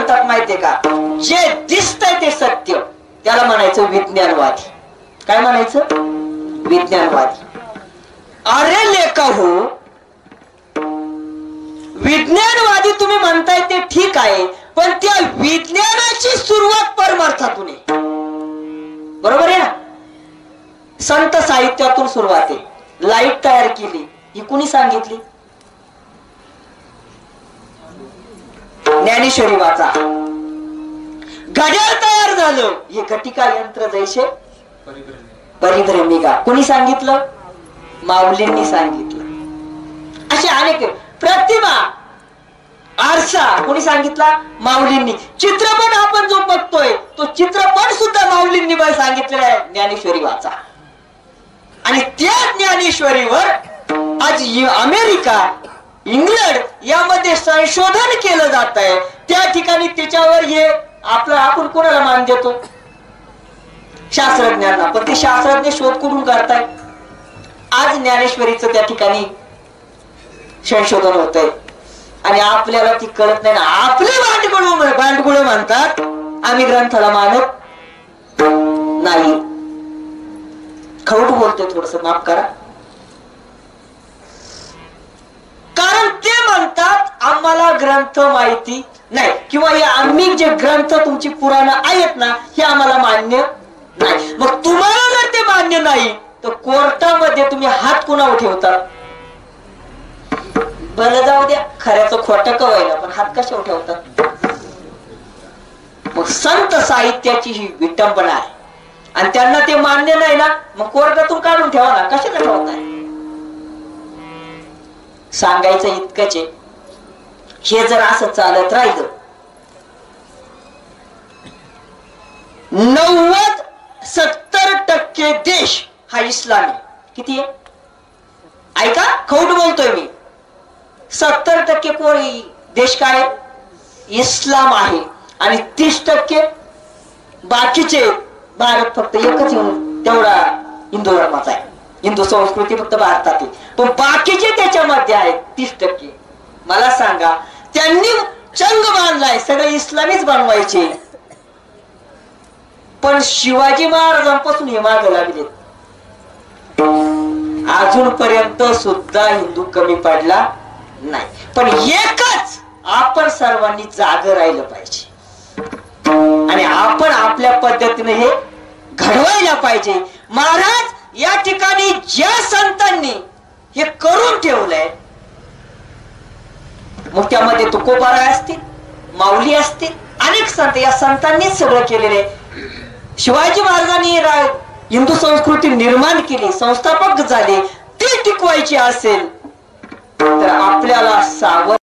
म्हणतात माहितीये का, जे दिसतंय ते सत्य त्याला म्हणायचं विज्ञानवादी. काय म्हणायचं? विज्ञानवादी. अरे लेका हो, विज्ञानवादी तुम्ही म्हणताय ते ठीक आहे, पण त्या विज्ञानाची सुरुवात परमार्थातून आहे. बरोबर आहे ना? संत साहित्यातून सुरुवात आहे. लाईट तयार केली ही कुणी सांगितली? ज्ञानेश्वरी वाचा. घड्याळ तयार झालं हे घटिका यंत्र जैसे परिभ्रमिका कुणी सांगितलं? माऊलींनी सांगितलं. असे अनेक. प्रतिमा आरसा कोणी सांगितला? माऊलींनी. चित्रपट आपण जो बघतोय तो चित्रपट सुद्धा माऊलींनी सांगितलेला आहे. ज्ञानेश्वरी वाचा. आणि त्या ज्ञानेश्वरीवर आज अमेरिका, इंग्लंड यामध्ये संशोधन केलं जात आहे. त्या ठिकाणी त्याच्यावर हे आपण कोणाला मान देतो? शास्त्रज्ञांना. पण ते शास्त्रज्ञ शोध कुठून करताय? आज ज्ञानेश्वरीचं त्या ठिकाणी संशोधन होतंय आणि आपल्याला ती कळत नाही ना. आपले भांडगुळ म्हणतात, आम्ही ग्रंथाला मानत नाही. खवट बोलतोय, थोडस माफ करा. कारण ते म्हणतात आम्हाला ग्रंथ माहिती नाही, किंवा हे आम्ही जे ग्रंथ तुमची पुराण आहेत ना हे आम्हाला मान्य नाही. मग तुम्हाला जर ते मान्य नाही तर कोर्टामध्ये तुम्ही हात कुणावर ठेवता? भलं जाऊ द्या, खऱ्याचं खोटं कवायला, पण हात कशावर ठेवतात? मग संत साहित्याची ही विटंबना आहे. आणि त्यांना ते मान्य नाही ना, मग कोर्टातून काढून ठेवा ना. कशाला ठेवताय? सांगायचं इतकंच आहे, हे जर असं चालत राहिलं 90-70% देश हा इस्लामी. किती आहे? ऐका, खोट बोलतोय मी. 70% कोणी देश काय? इस्लाम आहे. आणि 30% बाकीचे. भारत फक्त एकच तेवढा हिंदू धर्माचा आहे. हिंदू संस्कृती फक्त भारतात आहे, पण बाकीचे त्याच्यामध्ये आहेत 30%. मला सांगा, त्यांनी चंग बांधलाय, सगळे इस्लामीच बनवायचे, पण शिवाजी महाराजांपासून हे मागे लागले. अजूनपर्यंत सुद्धा हिंदू कमी पडला नाही. पण एकच, आपण सर्वांनी जागं राहिलं पाहिजे आणि आपण आपल्या पद्धतीने हे घडवायला पाहिजे. महाराज या ठिकाणी ज्या संतांनी हे करून ठेवलंय, मग त्यामध्ये तुकोबाराय असतील, माऊली असतील, अनेक संत, या संतांनीच सगळं केलेले. शिवाजी महाराजांनी हिंदू संस्कृती निर्माण केली, संस्थापक झाले, ती टिकवायची असेल तर आपल्याला सावध